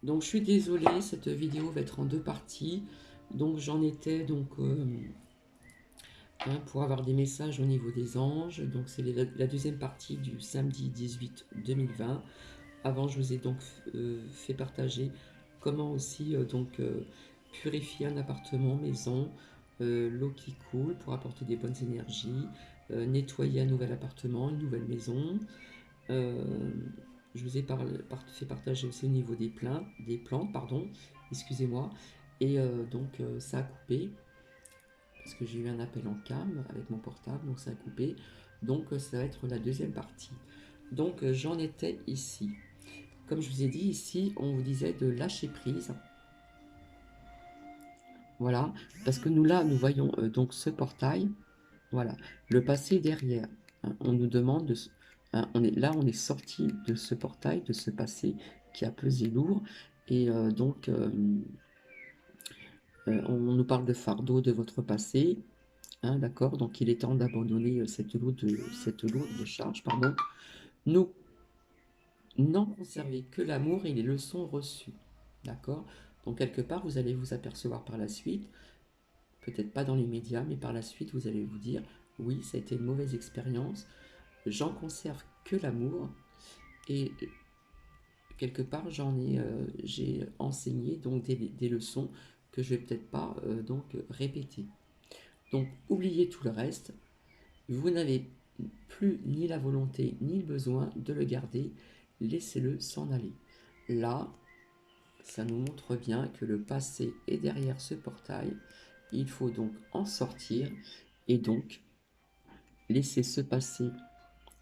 Donc je suis désolée, cette vidéo va être en deux parties. Donc j'en étais pour avoir des messages au niveau des anges. Donc c'est la deuxième partie du samedi 18 2020. Avant je vous ai donc fait partager comment aussi purifier un appartement, maison, l'eau qui coule pour apporter des bonnes énergies, nettoyer un nouvel appartement, une nouvelle maison. Euh, je vous ai fait partager aussi au niveau des plantes, pardon, excusez-moi. Et ça a coupé, parce que j'ai eu un appel en cam avec mon portable, donc ça a coupé. Donc ça va être la deuxième partie. Donc j'en étais ici. Comme je vous ai dit, ici, on vous disait de lâcher prise. Voilà, parce que nous là, nous voyons donc ce portail. Voilà, le passé derrière. Hein, on nous demande on est sorti de ce portail, de ce passé qui a pesé lourd, et on nous parle de fardeau de votre passé, hein, d'accord. Donc il est temps d'abandonner cette lourde charge, pardon. Nous n'en conservez que l'amour et les leçons reçues, d'accord. Donc quelque part, vous allez vous apercevoir par la suite, peut-être pas dans les médias, mais par la suite, vous allez vous dire, oui, ça a été une mauvaise expérience. J'en conserve que l'amour et quelque part j'ai enseigné donc des leçons que je vais peut-être pas répéter. Donc oubliez tout le reste. Vous n'avez plus ni la volonté ni le besoin de le garder. Laissez-le s'en aller. Là, ça nous montre bien que le passé est derrière ce portail. Il faut donc en sortir et donc laisser ce passé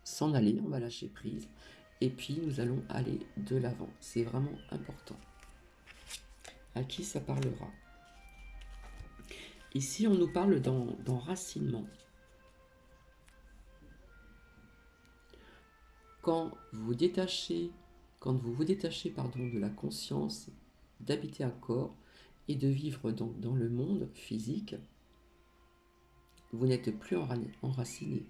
s'en aller, on va lâcher prise, et puis nous allons aller de l'avant. C'est vraiment important. À qui ça parlera? Ici, on nous parle d'enracinement. Quand vous détachez, quand vous vous détachez de la conscience d'habiter un corps et de vivre dans le monde physique, vous n'êtes plus enraciné.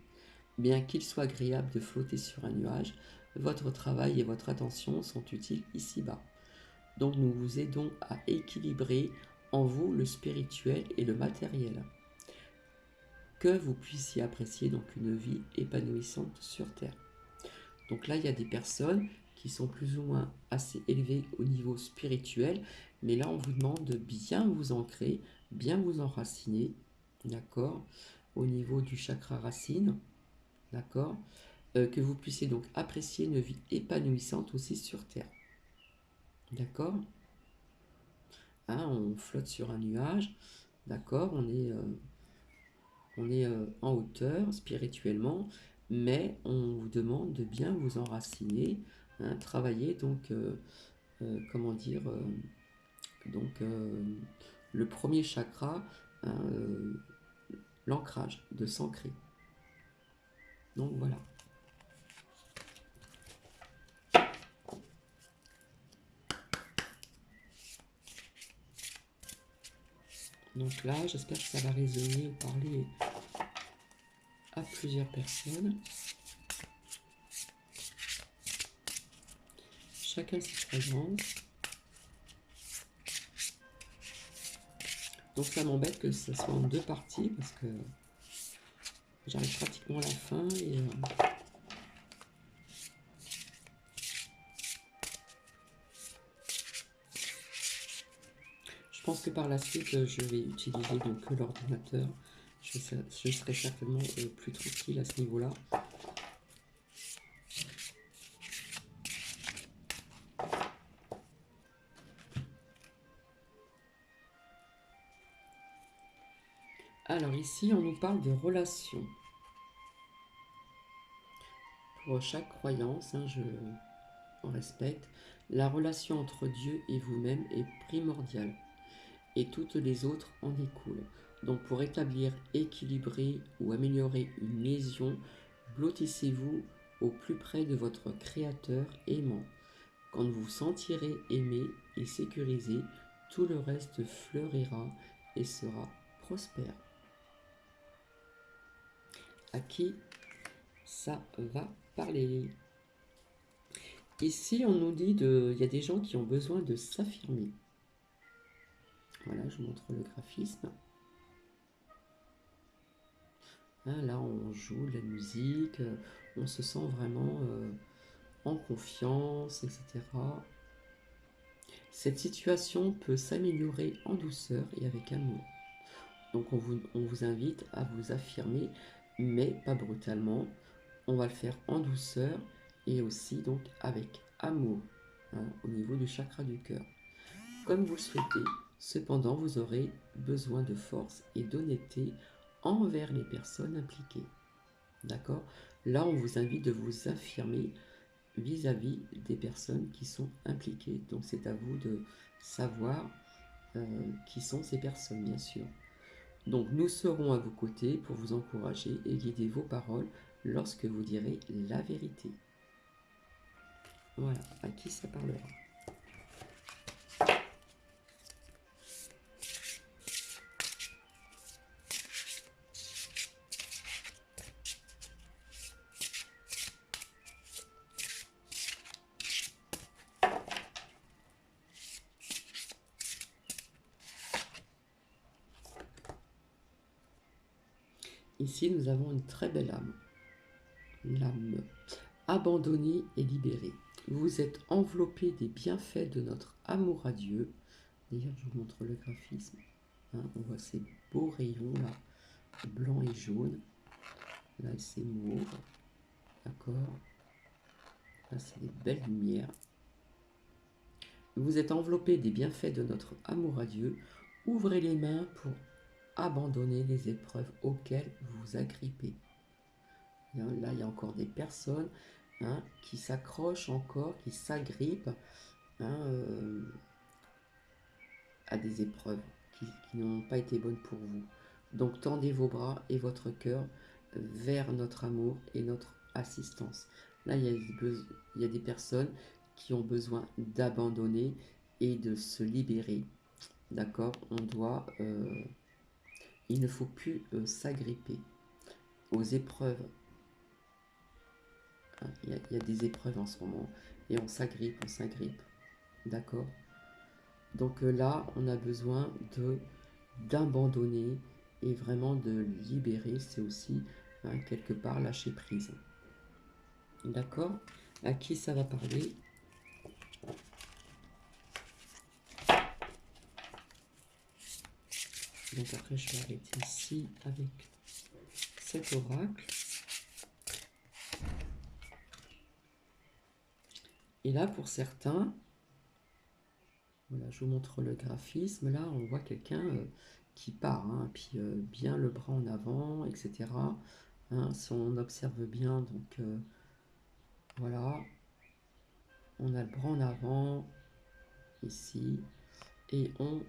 Bien qu'il soit agréable de flotter sur un nuage, votre travail et votre attention sont utiles ici-bas. Donc nous vous aidons à équilibrer en vous le spirituel et le matériel. Que vous puissiez apprécier donc une vie épanouissante sur Terre. Donc là, il y a des personnes qui sont plus ou moins assez élevées au niveau spirituel, mais là, on vous demande de bien vous ancrer, bien vous enraciner, d'accord, au niveau du chakra racine, d'accord, que vous puissiez donc apprécier une vie épanouissante aussi sur Terre, d'accord. Hein, on flotte sur un nuage, d'accord, on est en hauteur spirituellement, mais on vous demande de bien vous enraciner, hein, travailler comment dire, donc le premier chakra, hein, l'ancrage, de s'ancrer. Donc voilà. Donc là, j'espère que ça va résonner ou parler à plusieurs personnes. Chacun ses fragrances. Donc ça m'embête que ce soit en deux parties parce que j'arrive pratiquement à la fin et je pense que par la suite je vais utiliser donc l'ordinateur. Je serai certainement plus tranquille à ce niveau-là. Alors ici, on nous parle de relations. Pour chaque croyance, hein, on respecte, la relation entre Dieu et vous-même est primordiale et toutes les autres en découlent. Donc pour établir, équilibrer ou améliorer une lésion, blottissez-vous au plus près de votre Créateur aimant. Quand vous vous sentirez aimé et sécurisé, tout le reste fleurira et sera prospère. À qui ça va parler? Ici, on nous dit il y a des gens qui ont besoin de s'affirmer. Voilà, je vous montre le graphisme. Hein, là, on joue de la musique, on se sent vraiment en confiance, etc. Cette situation peut s'améliorer en douceur et avec amour. Donc on vous invite à vous affirmer, mais pas brutalement. On va le faire en douceur et aussi donc avec amour, hein, au niveau du chakra du cœur. Comme vous le souhaitez, cependant vous aurez besoin de force et d'honnêteté envers les personnes impliquées. D'accord? Là, on vous invite de vous affirmer vis-à-vis des personnes qui sont impliquées. Donc c'est à vous de savoir qui sont ces personnes, bien sûr. Donc nous serons à vos côtés pour vous encourager et guider vos paroles lorsque vous direz la vérité. Voilà, à qui ça parlera? Ici, nous avons une très belle âme. L'âme abandonnée et libérée. Vous êtes enveloppé des bienfaits de notre amour à Dieu. D'ailleurs, je vous montre le graphisme. Hein, on voit ces beaux rayons là, blanc et jaune. Là, c'est mauve. D'accord? Là, c'est des belles lumières. Vous êtes enveloppé des bienfaits de notre amour à Dieu. Ouvrez les mains pour abandonner les épreuves auxquelles vous vous agrippez. Là, il y a encore des personnes qui s'accrochent encore, qui s'agrippent à des épreuves qui n'ont pas été bonnes pour vous. Donc tendez vos bras et votre cœur vers notre amour et notre assistance. Là, il y a des personnes qui ont besoin d'abandonner et de se libérer. D'accord? Il ne faut plus s'agripper aux épreuves. Il y a des épreuves en ce moment et on s'agrippe. D'accord? Donc là, on a besoin d'abandonner et vraiment de libérer. C'est aussi quelque part lâcher prise. D'accord? À qui ça va parler? Donc après, je vais arrêter ici avec cet oracle. Et là, pour certains, voilà, je vous montre le graphisme. Là, on voit quelqu'un qui part, puis bien le bras en avant, etc. Si on observe bien, donc voilà, on a le bras en avant, ici, et on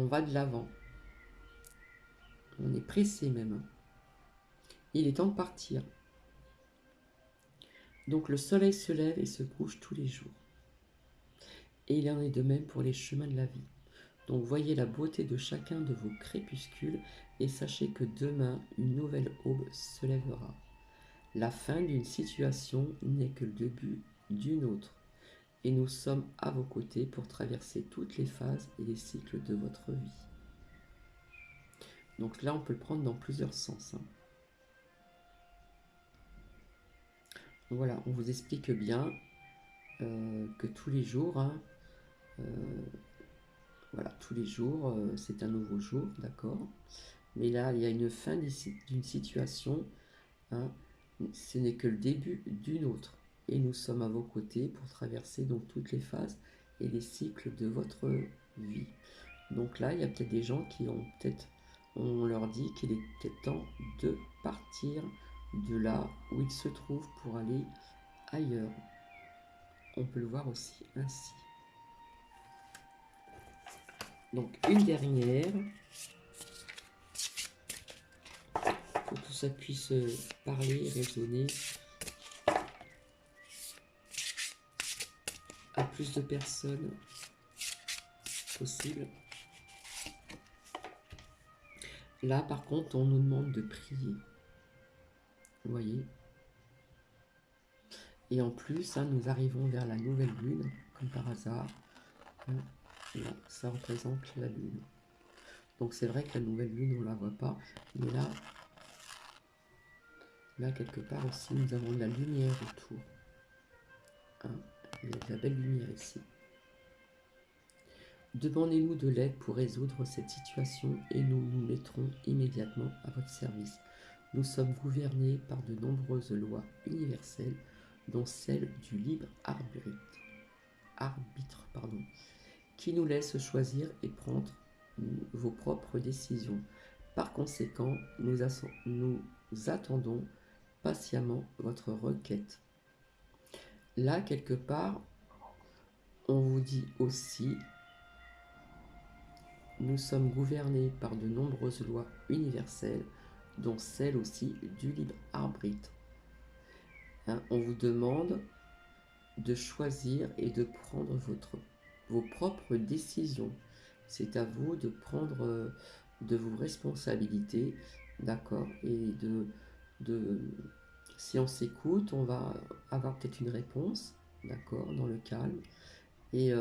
va de l'avant. On est pressé même. Il est temps de partir. Donc le soleil se lève et se couche tous les jours. Et il en est de même pour les chemins de la vie. Donc voyez la beauté de chacun de vos crépuscules et sachez que demain, une nouvelle aube se lèvera. La fin d'une situation n'est que le début d'une autre. Et nous sommes à vos côtés pour traverser toutes les phases et les cycles de votre vie. Donc là, on peut le prendre dans plusieurs sens. Voilà, on vous explique bien que tous les jours, voilà, tous les jours, c'est un nouveau jour, d'accord? Mais là, il y a une fin d'une situation, ce n'est que le début d'une autre. Et nous sommes à vos côtés pour traverser donc toutes les phases et les cycles de votre vie. Donc là, il y a peut-être des gens qui ont peut-être, on leur dit qu'il est peut-être temps de partir de là où ils se trouvent pour aller ailleurs. On peut le voir aussi ainsi. Donc une dernière, pour que tout ça puisse parler, résonner à plus de personnes possible. Là, par contre, on nous demande de prier. Vous voyez? Et en plus, hein, nous arrivons vers la nouvelle lune, comme par hasard. Hein, là, ça représente la lune. Donc c'est vrai que la nouvelle lune, on ne la voit pas. Mais là, quelque part aussi, nous avons de la lumière autour. Hein, il y a de la belle lumière ici. Demandez-nous de l'aide pour résoudre cette situation et nous nous mettrons immédiatement à votre service. Nous sommes gouvernés par de nombreuses lois universelles, dont celle du libre arbitre, qui nous laisse choisir et prendre vos propres décisions. Par conséquent, nous attendons patiemment votre requête. Là, quelque part, on vous dit aussi, nous sommes gouvernés par de nombreuses lois universelles, dont celle aussi du libre arbitre. Hein, on vous demande de choisir et de prendre vos propres décisions. C'est à vous de prendre de vos responsabilités, d'accord, et si on s'écoute, on va avoir peut-être une réponse, d'accord, dans le calme, et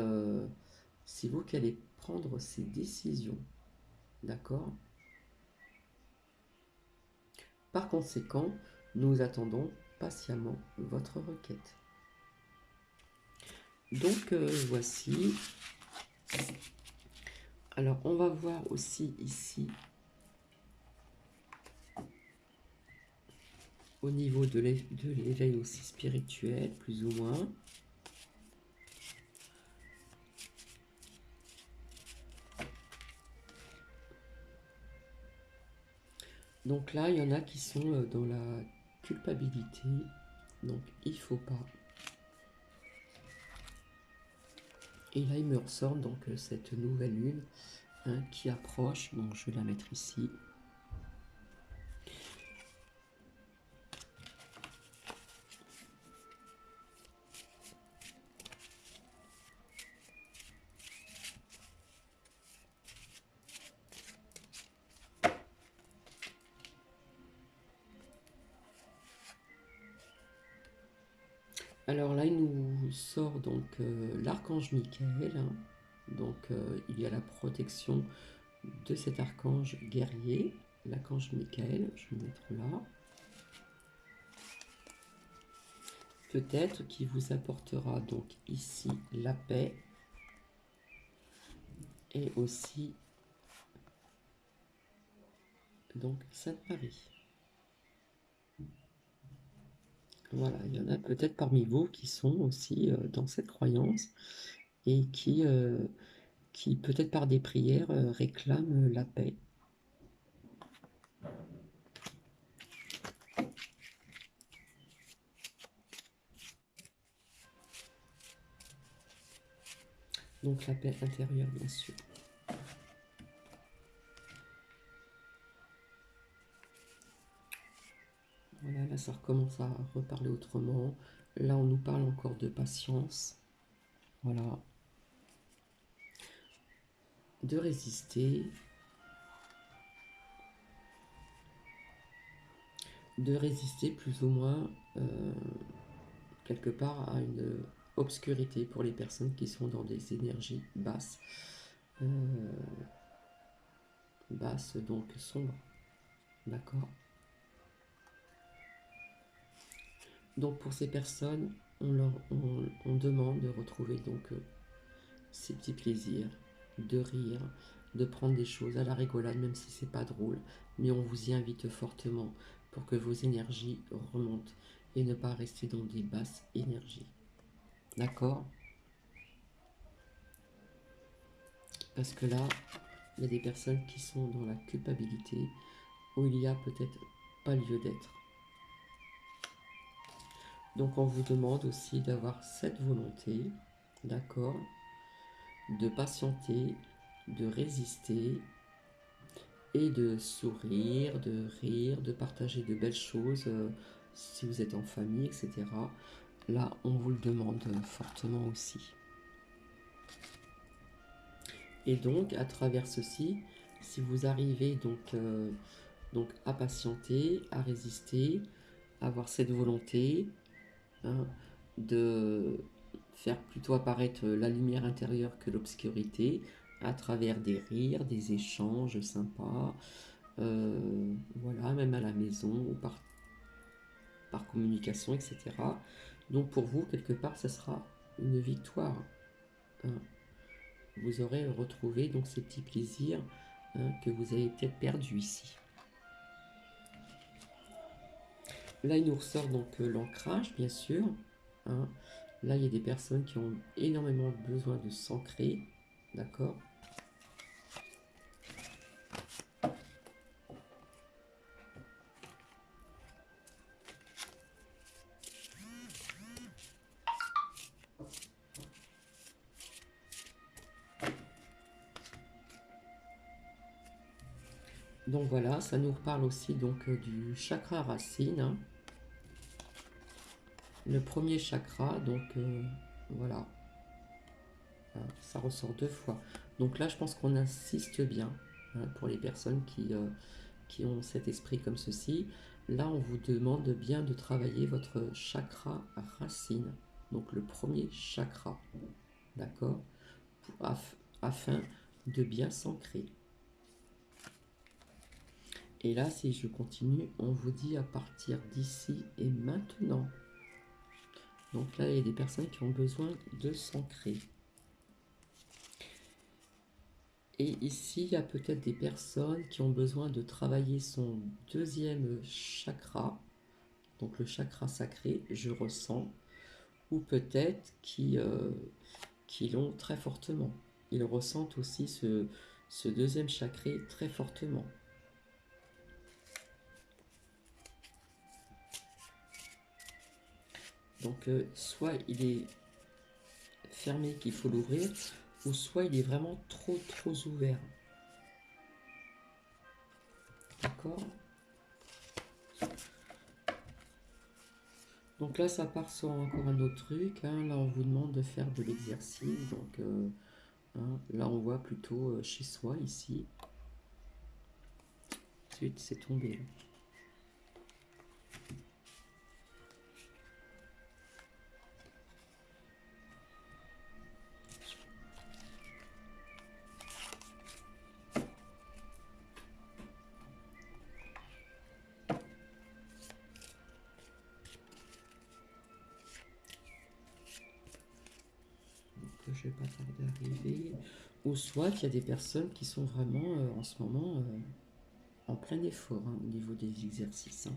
c'est vous qui allez prendre ces décisions, d'accord. Par conséquent, nous attendons patiemment votre requête. Donc voici. Alors on va voir aussi ici au niveau de l'éveil aussi spirituel, plus ou moins. Donc là, il y en a qui sont dans la culpabilité, donc il faut pas. Et là, il me ressort donc cette nouvelle lune hein, qui approche, donc je vais la mettre ici. Alors là, il nous sort donc l'archange Michael. Hein. Donc il y a la protection de cet archange guerrier, l'archange Michael. Je vais le mettre là. Peut-être qu'il vous apportera donc ici la paix et aussi donc Sainte Marie. Voilà, il y en a peut-être parmi vous qui sont aussi dans cette croyance et qui peut-être par des prières réclament la paix. Donc la paix intérieure, bien sûr. Voilà, là ça recommence à reparler autrement. Là on nous parle encore de patience. Voilà. De résister. De résister plus ou moins quelque part à une obscurité pour les personnes qui sont dans des énergies basses. Basses, donc sombres. D'accord. Donc pour ces personnes, on demande de retrouver donc ces petits plaisirs, de rire, de prendre des choses à la rigolade, même si c'est pas drôle, mais on vous y invite fortement pour que vos énergies remontent et ne pas rester dans des basses énergies. D'accord? Parce que là, il y a des personnes qui sont dans la culpabilité où il y a peut-être pas lieu d'être. Donc on vous demande aussi d'avoir cette volonté, d'accord, de patienter, de résister et de sourire, de rire, de partager de belles choses si vous êtes en famille, etc. Là, on vous le demande fortement aussi. Et donc, à travers ceci, si vous arrivez donc à patienter, à résister, à avoir cette volonté, hein, de faire plutôt apparaître la lumière intérieure que l'obscurité à travers des rires, des échanges sympas, voilà, même à la maison ou par communication, etc. Donc pour vous, quelque part, ça sera une victoire, hein. Vous aurez retrouvé donc ces petits plaisirs, hein, que vous avez peut-être perdus ici. Là, il nous ressort donc l'ancrage, bien sûr, hein. Là, il y a des personnes qui ont énormément besoin de s'ancrer, d'accord? Donc voilà, ça nous reparle aussi donc du chakra racine, hein. Le premier chakra, donc voilà, hein, ça ressort 2 fois. Donc là, je pense qu'on insiste bien, hein, pour les personnes qui ont cet esprit comme ceci. Là, on vous demande bien de travailler votre chakra racine, donc le premier chakra, d'accord, afin de bien s'ancrer. Et là, si je continue, on vous dit à partir d'ici et maintenant. Donc là, il y a des personnes qui ont besoin de s'ancrer. Et ici, il y a peut-être des personnes qui ont besoin de travailler son deuxième chakra, donc le chakra sacré, je ressens, ou peut-être qui l'ont très fortement. Ils ressentent aussi ce deuxième chakra très fortement. Donc, soit il est fermé qu'il faut l'ouvrir, ou soit il est vraiment trop ouvert. D'accord? Donc là, ça part sur encore un autre truc, hein. Là, on vous demande de faire de l'exercice. Donc, hein, là, on voit plutôt chez soi, ici. Ensuite, c'est tombé. Là. Je vais pas tarder à arriver. Ou soit il y a des personnes qui sont vraiment en ce moment en plein effort, hein, au niveau des exercices, hein.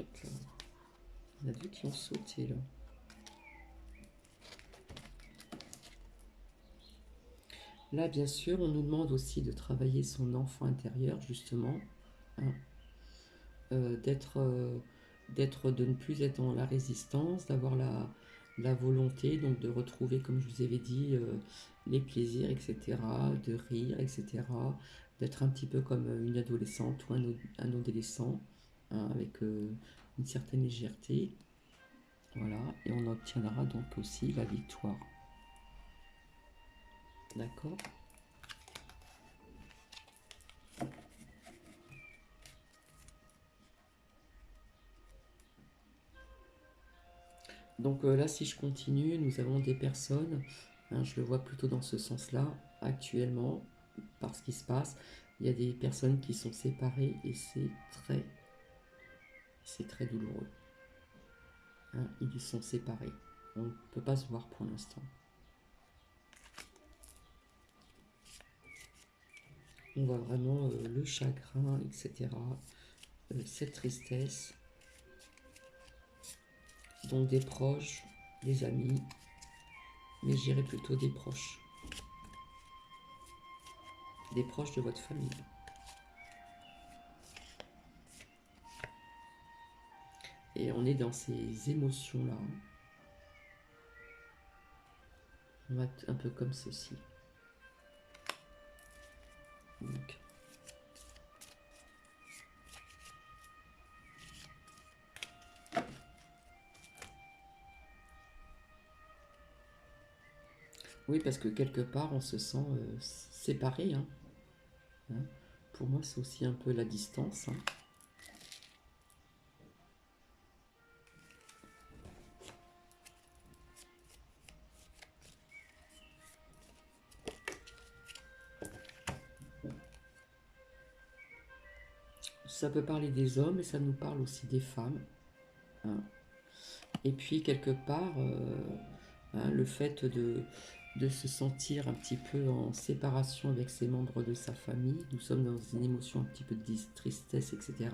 Hop là. Il y en a deux qui ont sauté là. Là, bien sûr, on nous demande aussi de travailler son enfant intérieur, justement, hein, de ne plus être dans la résistance, d'avoir la volonté, donc de retrouver, comme je vous avais dit, les plaisirs, etc., de rire, etc., d'être un petit peu comme une adolescente ou un adolescent, hein, avec une certaine légèreté. Voilà, et on obtiendra donc aussi la victoire. D'accord? Donc là, si je continue, nous avons des personnes, hein, je le vois plutôt dans ce sens-là, actuellement, par ce qui se passe. Il y a des personnes qui sont séparées et c'est très douloureux, hein, ils sont séparés. On ne peut pas se voir pour l'instant. On voit vraiment le chagrin, etc., cette tristesse. Donc des proches, des amis, mais je dirais plutôt des proches de votre famille. Et on est dans ces émotions-là. On va être un peu comme ceci. Donc, oui, parce que quelque part, on se sent séparé, hein. pour moi, c'est aussi un peu la distance, hein. Ça peut parler des hommes, et ça nous parle aussi des femmes, hein. Et puis, quelque part, hein, le fait de se sentir un petit peu en séparation avec ses membres de sa famille, nous sommes dans une émotion un petit peu de tristesse, etc.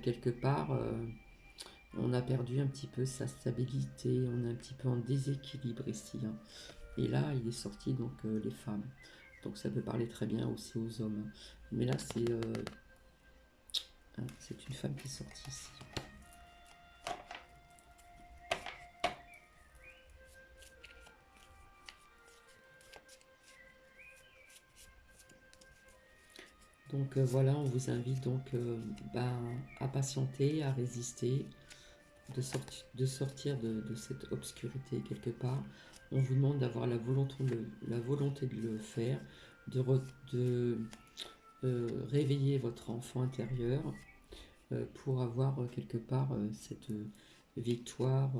Quelque part, on a perdu un petit peu sa stabilité, on est un petit peu en déséquilibre ici, hein. Et là, il est sorti donc les femmes. Donc ça peut parler très bien aussi aux hommes. Mais là, c'est une femme qui est sortie ici. Donc voilà, on vous invite donc à patienter, à résister, de sortir de cette obscurité quelque part. On vous demande d'avoir la volonté de le faire, de réveiller votre enfant intérieur pour avoir quelque part cette victoire,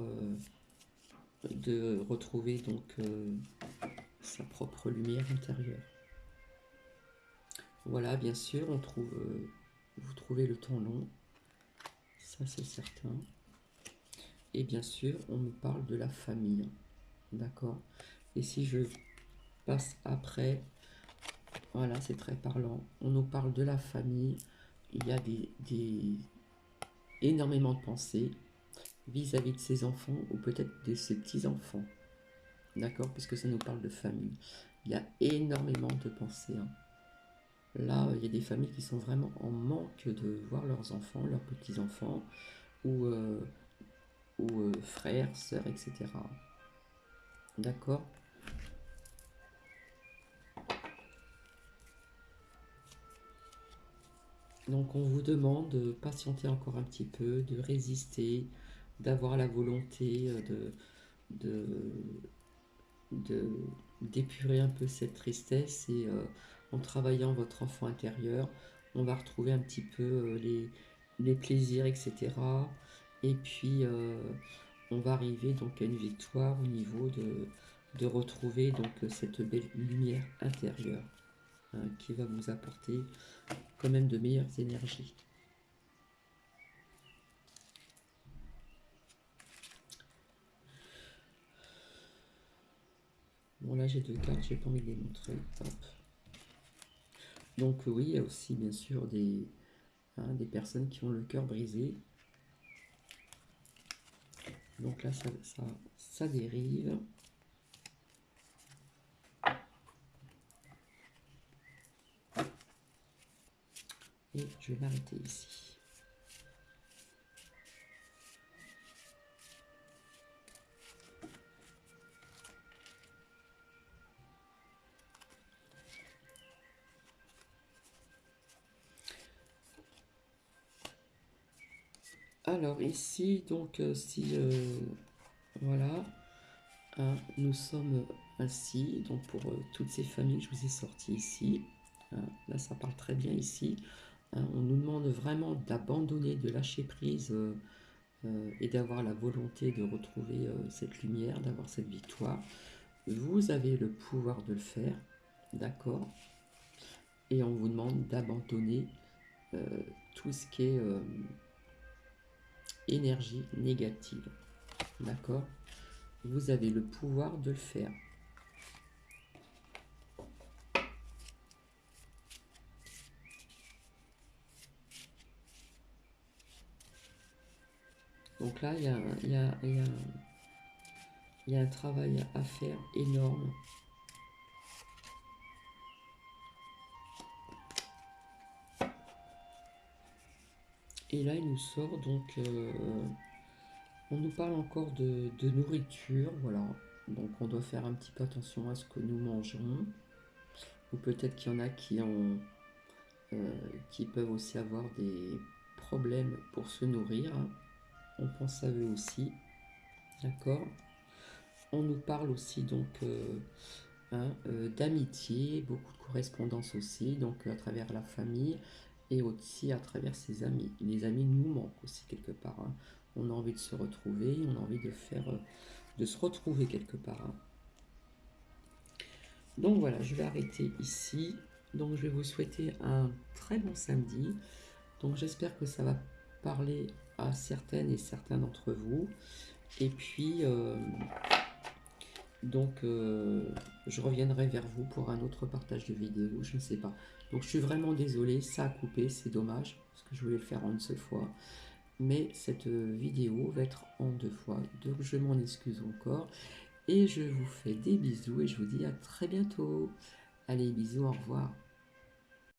de retrouver donc sa propre lumière intérieure. Voilà, bien sûr, vous trouvez le temps long, ça c'est certain. Et bien sûr, on me parle de la famille, d'accord? Et si je passe après, voilà, c'est très parlant. On nous parle de la famille, il y a énormément de pensées vis-à-vis de ses enfants ou peut-être de ses petits-enfants, d'accord? Puisque ça nous parle de famille. Il y a énormément de pensées, hein. Là, il y a des familles qui sont vraiment en manque de voir leurs enfants, leurs petits-enfants, ou frères, sœurs, etc. D'accord? Donc on vous demande de patienter encore un petit peu, de résister, d'avoir la volonté de, de d'épurer un peu cette tristesse et en travaillant votre enfant intérieur, on va retrouver un petit peu les plaisirs, etc. Et puis on va arriver donc à une victoire au niveau de retrouver donc cette belle lumière intérieure, hein, qui va vous apporter quand même de meilleures énergies. Bon là j'ai deux cartes, j'ai pas envie de les montrer. Hop. Donc oui, il y a aussi bien sûr des personnes qui ont le cœur brisé. Donc là ça dérive. Et je vais m'arrêter ici. Alors ici, donc voilà, hein, nous sommes ainsi, donc pour toutes ces familles que je vous ai sorties ici, hein, là ça parle très bien ici, hein, on nous demande vraiment d'abandonner, de lâcher prise et d'avoir la volonté de retrouver cette lumière, d'avoir cette victoire. Vous avez le pouvoir de le faire, d'accord? Et on vous demande d'abandonner tout ce qui est énergie négative, d'accord? Vous avez le pouvoir de le faire. Donc là, il y a un travail à faire énorme. Et là, il nous sort donc... on nous parle encore de nourriture, voilà. Donc on doit faire un petit peu attention à ce que nous mangeons. Ou peut-être qu'il y en a qui peuvent aussi avoir des problèmes pour se nourrir, hein. On pense à eux aussi, d'accord? On nous parle aussi donc hein, d'amitié, beaucoup de correspondance aussi, donc à travers la famille et aussi à travers ses amis. Les amis nous manquent aussi quelque part, hein. On a envie de se retrouver, on a envie de faire, de se retrouver quelque part, hein. Donc voilà, je vais arrêter ici. Donc je vais vous souhaiter un très bon samedi. Donc j'espère que ça va parler à certaines et certains d'entre vous. Et puis je reviendrai vers vous pour un autre partage de vidéo, je ne sais pas. Donc je suis vraiment désolée, ça a coupé, c'est dommage, parce que je voulais le faire en une seule fois. Mais cette vidéo va être en 2 fois, donc je m'en excuse encore. Et je vous fais des bisous et je vous dis à très bientôt. Allez, bisous, au revoir.